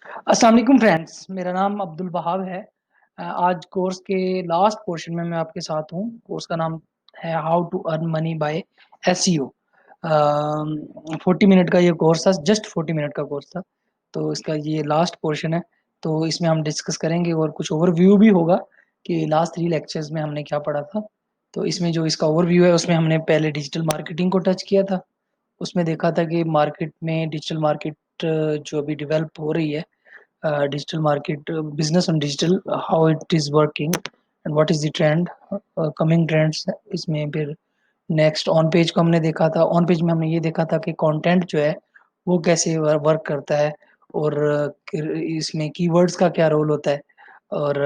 अस्सलाम वालेकुम फ्रेंड्स, मेरा नाम अब्दुल वहाब है। आज कोर्स के लास्ट पोर्शन में मैं आपके साथ हूँ। कोर्स का नाम है how to earn money by SEO. 40 minute का ये कोर्स था, जस्ट 40 मिनट का कोर्स था। तो इसका ये लास्ट पोर्शन है। तो इसमें हम डिस्कस करेंगे और कुछ ओवरव्यू भी होगा कि लास्ट 3 लेक्चर्स में हमने क्या पढ़ा था। तो इसमें जो इसका ओवरव्यू है उसमें हमने पहले डिजिटल मार्केटिंग को टच किया था। उसमें देखा था कि मार्केट में डिजिटल मार्केट जो अभी डेवलप हो रही है, digital market, business on digital, how it is working and what is the trend, coming trends। इसमें फिर नेक्स्ट ऑन पेज को हमने देखा था। ऑन पेज में हमने ये देखा था कि कंटेंट जो है वो कैसे वर्क करता है, और इसमें कीवर्ड्स का क्या रोल होता है, और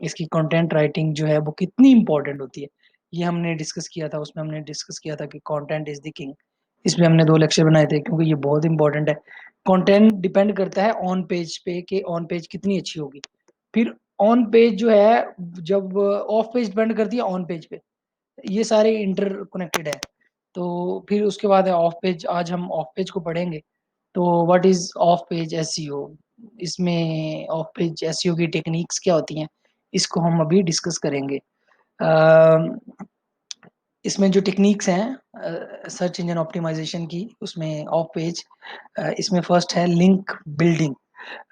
इसकी कंटेंट राइटिंग जो है वो कितनी इंपॉर्टेंट होती है, ये हमने डिस्कस किया था। उसमें हमने डिस्कस किया था कि कंटेंट इज द किंग। इसमें हमने 2 लेक्चर बनाए थे क्योंकि ये बहुत इंपॉर्टेंट है। कंटेंट डिपेंड करता है ऑन पेज पे कि ऑन पेज कितनी अच्छी होगी। फिर ऑन पेज जो है, जब ऑफ पेज डिपेंड करती है ऑन पेज पे। ये सारे इंटर कनेक्टेड है। तो फिर उसके बाद है ऑफ पेज। आज हम ऑफ पेज को पढ़ेंगे। तो what is of page SEO, इसमें ऑफ पेज एसईओ की टेक्निक्स क्या होती हैं, इसको हम अभी डिस्कस करेंगे। इसमें जो टेक्निक्स हैं सर्च इंजन ऑप्टिमाइजेशन की, उसमें ऑफ पेज, इसमें फर्स्ट है लिंक बिल्डिंग।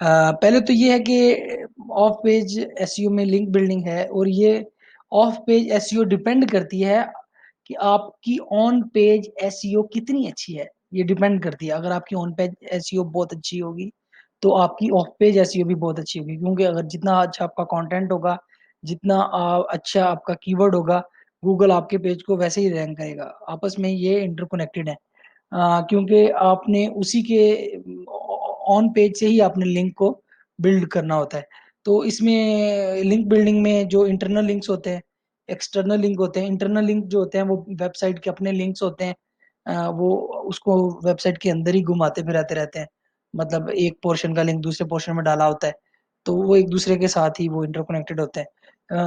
पहले तो ये है कि ऑफ पेज एसईओ में लिंक बिल्डिंग है, और ये ऑफ पेज एसईओ डिपेंड करती है कि आपकी ऑन पेज एसईओ कितनी अच्छी है। ये डिपेंड करती है। अगर आपकी ऑन पेज एसईओ बहुत अच्छी होगी तो आपकी ऑफ पेज एसईओ भी बहुत अच्छी होगी, क्योंकि अगर जितना अच्छा आपका कंटेंट होगा, जितना अच्छा आपका कीवर्ड होगा, गूगल आपके पेज को वैसे ही रैंक करेगा। आपस में ये इंटरकनेक्टेड है। क्योंकि आपने उसी के ऑन पेज से ही आपने लिंक को बिल्ड करना होता है। तो इसमें लिंक बिल्डिंग में जो इंटरनल लिंक्स होते हैं, एक्सटर्नल लिंक होते हैं। इंटरनल लिंक जो होते हैं वो वेबसाइट के अपने लिंक्स होते हैं। वो उसको वेबसाइट के अंदर ही घुमाते फिराते रहते हैं। मतलब एक पोर्शन का लिंक दूसरे पोर्शन में डाला होता है, तो वो एक दूसरे के साथ ही वो इंटरकनेक्टेड होते हैं।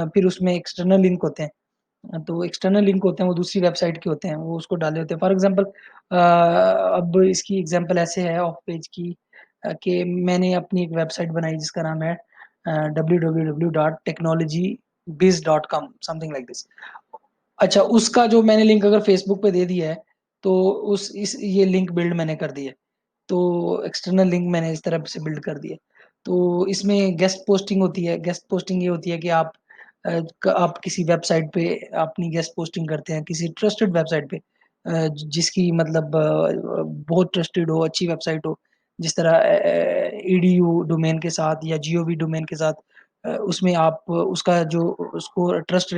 फिर उसमें एक्सटर्नल लिंक होते हैं। तो एक्सटर्नल लिंक होते हैं वो दूसरी वेबसाइट के होते हैं, वो उसको डाले होते हैं। फॉर एग्जांपल, अब इसकी एग्जांपल ऐसे है ऑफ पेज की, कि मैंने अपनी एक वेबसाइट बनाई जिसका नाम है www.technologybiz.com, समथिंग लाइक दिस। अच्छा, उसका जो मैंने लिंक अगर फेसबुक पे दे दिया है, तो उस इस ये लिंक बिल्ड मैंने कर दिया है। तो एक्सटर्नल लिंक मैंने इस तरह से बिल्ड कर दिया। तो इसमें गेस्ट पोस्टिंग होती है। गेस्ट पोस्टिंग ये होती है कि आप किसी वेबसाइट पे अपनी गेस्ट पोस्टिंग करते हैं, किसी ट्रस्टेड वेबसाइट पे, जिसकी मतलब बहुत ट्रस्टेड हो, अच्छी वेबसाइट हो, जिस तरह ईडीयू डोमेन के साथ या जीओवी डोमेन के साथ। उसमें आप उसका जो स्कोर, ट्रस्ट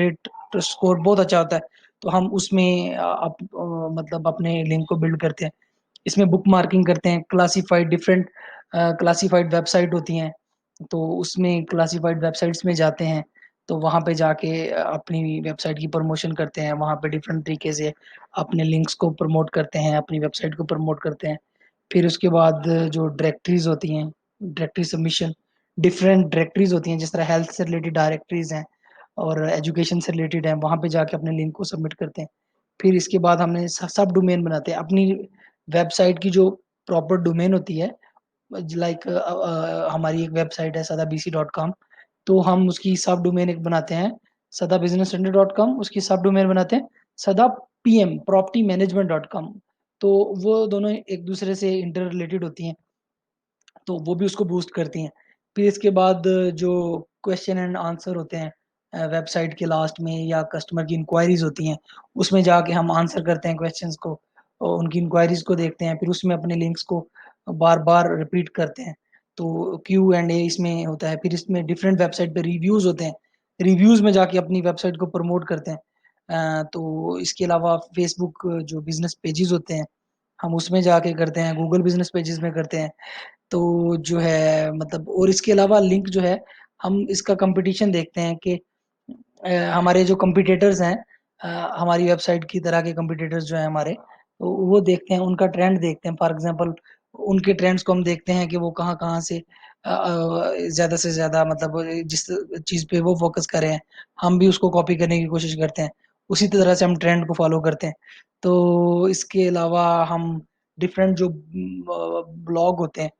स्कोर बहुत अच्छा होता है। तो हम उसमें आप मतलब अपने लिंक को बिल्ड करते हैं। इसमें बुक मार्किंग करते हैं, क्लासिफाइड डिफरेंट क्लासिफाइड वेबसाइट होती हैं। तो उसमें क्लासिफाइड वेबसाइट्स में जाते हैं, तो वहाँ पे जाके अपनी वेबसाइट की प्रमोशन करते हैं। वहाँ पे डिफरेंट तरीके से अपने लिंक्स को प्रमोट करते हैं, अपनी वेबसाइट को प्रमोट करते हैं। फिर उसके बाद जो डायरेक्टरीज होती हैं, डायरेक्टरी सबमिशन, डिफरेंट डायरेक्टरीज होती हैं, जिस तरह हेल्थ से रिलेटेड डायरेक्टरीज हैं और एजुकेशन से रिलेटेड हैं, वहाँ पे जाके अपने लिंक को सबमिट करते हैं। फिर इसके बाद हमने सब डोमेन बनाते हैं अपनी वेबसाइट की। जो प्रॉपर डोमेन होती है, लाइक हमारी एक वेबसाइट है sadabc.com, तो हम उसकी सब डोमेन एक बनाते हैं सदा बिजनेस सेंटर डॉट कॉम। उसकी सब डोमेन बनाते हैं सदा PM property management dot com. तो वो दोनों एक दूसरे से इंटर रिलेटेड होती हैं, तो वो भी उसको बूस्ट करती हैं। फिर इसके बाद जो क्वेश्चन एंड आंसर होते हैं वेबसाइट के लास्ट में, या कस्टमर की इंक्वायरीज होती हैं, उसमें जाके हम आंसर करते हैं क्वेश्चंस को, और उनकी इंक्वायरीज को देखते हैं। फिर उसमें अपने लिंक्स को बार बार रिपीट करते हैं। तो क्यू एंड ए इसमें होता है। फिर इसमें डिफरेंट वेबसाइट पे रिव्यूज होते हैं। रिव्यूज में जाके अपनी वेबसाइट को प्रमोट करते हैं। तो इसके अलावा फेसबुक जो बिजनेस पेजेस होते हैं, हम उसमें जाके करते हैं, गूगल बिजनेस पेजेस में करते हैं। तो जो है मतलब, और इसके अलावा लिंक जो है, हम इसका कंपटीशन देखते हैं कि हमारे जो कंपटीटर्स हैं, हमारी वेबसाइट की तरह के कंपटीटर्स जो हैं हमारे, तो वो देखते हैं, उनका ट्रेंड देखते हैं। फॉर एग्जांपल, उनके ट्रेंड्स को हम देखते हैं कि वो कहाँ कहाँ से ज्यादा से ज्यादा मतलब जिस चीज पे वो फोकस कर रहे हैं, हम भी उसको कॉपी करने की कोशिश करते हैं। उसी तरह से हम ट्रेंड को फॉलो करते हैं। तो इसके अलावा हम डिफरेंट जो ब्लॉग होते हैं,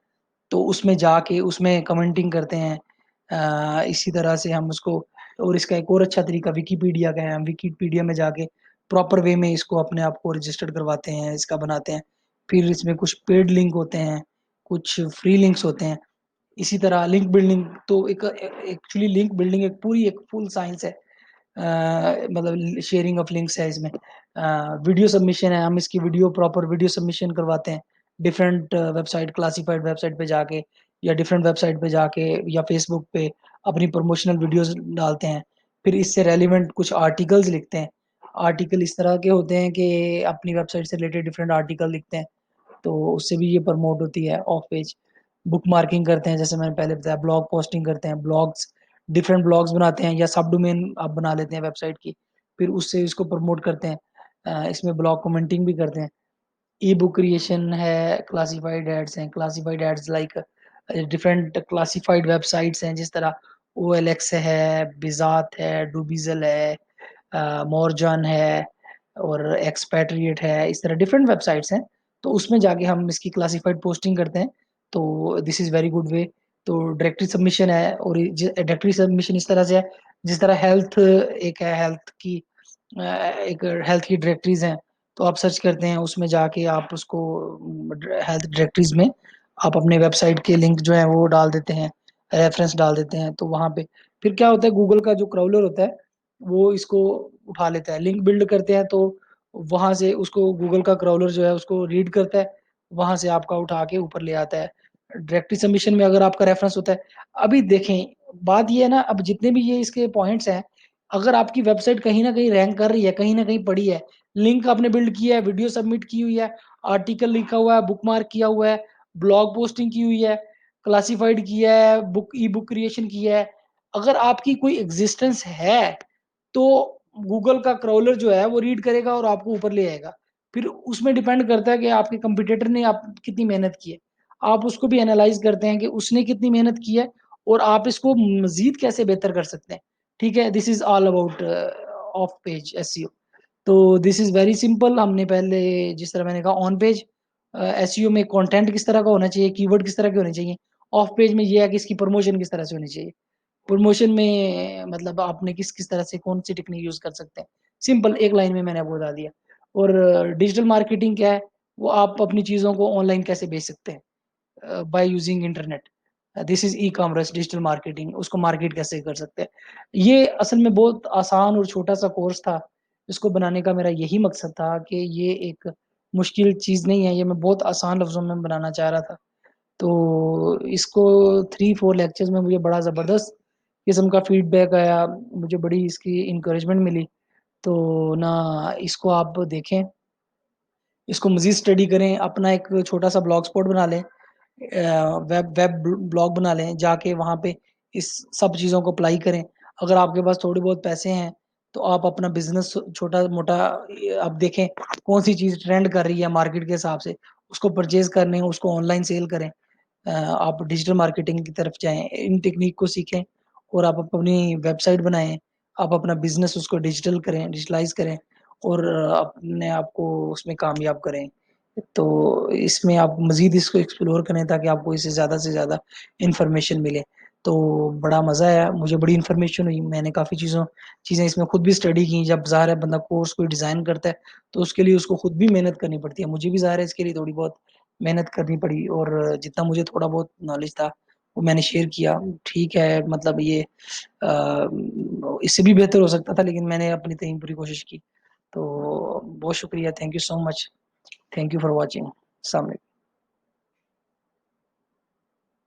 तो उसमें जाके उसमें कमेंटिंग करते हैं। इसी तरह से हम उसको, और इसका एक और अच्छा तरीका विकीपीडिया का है, हम विकीपीडिया में जाके प्रॉपर वे में इसको अपने आप को रजिस्टर्ड करवाते हैं, इसका बनाते हैं। फिर इसमें कुछ पेड लिंक होते हैं, कुछ फ्री लिंक्स होते हैं। इसी तरह लिंक बिल्डिंग तो एक एक्चुअली लिंक बिल्डिंग एक पूरी एक फुल साइंस है। मतलब शेयरिंग ऑफ लिंक्स है इसमें। वीडियो सबमिशन है, हम इसकी वीडियो प्रॉपर वीडियो सबमिशन करवाते हैं डिफरेंट वेबसाइट, क्लासिफाइड वेबसाइट पे जाके, या डिफरेंट वेबसाइट पे जाके, या फेसबुक पे अपनी प्रमोशनल वीडियोस डालते हैं। फिर इससे रेलिवेंट कुछ आर्टिकल्स लिखते हैं। आर्टिकल इस तरह के होते हैं कि अपनी वेबसाइट से रिलेटेड डिफरेंट आर्टिकल लिखते हैं, तो उससे भी ये प्रमोट होती है ऑफ पेज। बुक मार्किंग करते हैं, जैसे मैंने पहले बताया, ब्लॉग पोस्टिंग करते हैं, ब्लॉग्स, डिफरेंट ब्लॉग्स बनाते हैं, या सब डोमेन आप बना लेते हैं वेबसाइट की, फिर उससे इसको प्रमोट करते हैं। इसमें ब्लॉग कमेंटिंग भी करते हैं। ई बुक क्रिएशन है, क्लासिफाइड एड्स हैं, classified ads like different classified websites हैं, जिस तरह OLX है, बिजात है, डूबिजल है, मोरजान है, और एक्सपैट्रिएट है, इस तरह डिफरेंट वेबसाइट्स हैं। तो उसमें जाके हम इसकी क्लासिफाइड पोस्टिंग करते हैं, तो this is very good way. तो डायरेक्टरी सबमिशन है, और डायरेक्टरी सबमिशन इस तरह से है, जिस तरह हेल्थ एक है, हेल्थ की एक हेल्थ की डायरेक्टरीज हैं, तो आप सर्च करते हैं, उसमें जाके आप उसको हेल्थ डायरेक्टरीज में आप अपने वेबसाइट के लिंक जो है वो डाल देते हैं, रेफरेंस डाल देते हैं, तो वहां पे फिर क्या होता है, गूगल का जो क्राउलर होता है वो इसको उठा लेता है। लिंक बिल्ड करते हैं तो वहां से उसको गूगल का क्राउलर जो है उसको रीड करता है, वहां से आपका उठा के ऊपर ले आता है। डायरेक्टरी सबमिशन में अगर आपका रेफरेंस होता है, अभी देखें, बात ये है ना, अब जितने भी ये इसके पॉइंट्स हैं, अगर आपकी वेबसाइट कहीं ना कहीं रैंक कर रही है, कहीं ना कहीं पड़ी है, लिंक आपने बिल्ड किया है, वीडियो सबमिट की हुई है, आर्टिकल लिखा हुआ है, बुकमार्क किया हुआ है, ब्लॉग पोस्टिंग की हुई है, क्लासिफाइड किया है, बुक ई बुक क्रिएशन किया है, अगर आपकी कोई एग्जिस्टेंस है, तो गूगल का क्राउलर जो है वो रीड करेगा और आपको ऊपर ले आएगा। फिर उसमें डिपेंड करता है कि आपके कंपटीटर ने आप कितनी मेहनत की है, आप उसको भी एनालाइज करते हैं कि उसने कितनी मेहनत की है, और आप इसको मजीद कैसे बेहतर कर सकते हैं। ठीक है, this is all about of page SEO. तो दिस इज वेरी सिंपल। हमने पहले, जिस तरह मैंने कहा, ऑन पेज एसईओ में कंटेंट किस तरह का होना चाहिए, कीवर्ड किस तरह के होने चाहिए। ऑफ पेज में ये है कि इसकी प्रमोशन किस तरह से होनी चाहिए। प्रमोशन में मतलब आपने किस किस तरह से कौन सी टेक्निक यूज कर सकते हैं, सिंपल एक लाइन में मैंने आपको बता दिया। और डिजिटल मार्केटिंग क्या है, वो आप अपनी चीज़ों को ऑनलाइन कैसे बेच सकते हैं by using internet. This is e commerce, digital marketing, उसको मार्केट कैसे कर सकते हैं। ये असल में बहुत आसान और छोटा सा कोर्स था। इसको बनाने का मेरा यही मकसद था कि ये एक मुश्किल चीज़ नहीं है, ये मैं बहुत आसान लफ्ज़ों में बनाना चाह रहा था। तो इसको 3-4 लेक्चर्स में मुझे बड़ा ज़बरदस्त किस्म का फीडबैक आया, मुझे बड़ी इसकी इंकरेजमेंट मिली। तो ना, इसको आप देखें, इसको मज़ीद स्टडी करें, अपना एक छोटा सा ब्लॉग स्पॉट बना लें, वेब वेब ब्लॉग बना लें, जाके वहाँ पे इस सब चीज़ों को अप्लाई करें। अगर आपके पास थोड़े बहुत पैसे हैं, तो आप अपना बिजनेस छोटा मोटा, आप देखें कौन सी चीज़ ट्रेंड कर रही है मार्केट के हिसाब से, उसको परचेज करने, उसको ऑनलाइन सेल करें। आप डिजिटल मार्केटिंग की तरफ जाएं, इन टेक्निक को सीखें, और आप अपनी वेबसाइट बनाएं, आप अपना बिजनेस उसको डिजिटल करें, डिजिटलाइज करें, और अपने आप को उसमें कामयाब करें। तो इसमें आप मज़ीद इसको एक्सप्लोर करें, ताकि आपको इससे ज़्यादा से ज़्यादा इन्फॉर्मेशन मिले। तो बड़ा मज़ा आया, मुझे बड़ी इन्फॉर्मेशन हुई, मैंने काफ़ी चीज़ें इसमें खुद भी स्टडी की। जब ज़ाहिर है बंदा कोर्स कोई डिज़ाइन करता है, तो उसके लिए उसको खुद भी मेहनत करनी पड़ती है, मुझे भी ज़ाहिर है इसके लिए थोड़ी बहुत मेहनत करनी पड़ी, और जितना मुझे थोड़ा बहुत नॉलेज था वो मैंने शेयर किया। ठीक है, मतलब ये इससे भी बेहतर हो सकता था, लेकिन मैंने अपनी तय पूरी कोशिश की। तो बहुत शुक्रिया, thank you so much, thank you for watching.